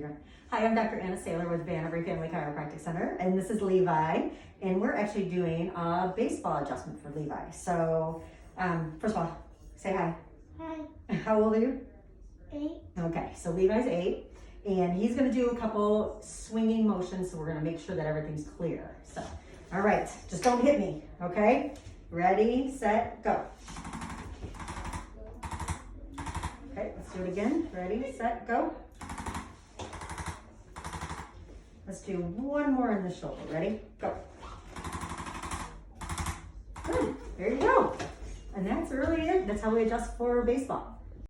you're. Hi, I'm Dr. Anna Saylor with Van Every Family Chiropractic Center, and this is Levi, and we're actually doing a baseball adjustment for Levi. So, first of all, say hi. Hi. How old are you? 8. Okay, so Levi's 8, and he's gonna do a couple swinging motions, so we're gonna make sure that everything's clear. So, all right, just don't hit me, okay? Ready, set, go. Okay, let's do it again. Ready, set, go. Let's do one more in the shoulder. Ready, go. Good, there you go. And that's really it. That's how we adjust for baseball.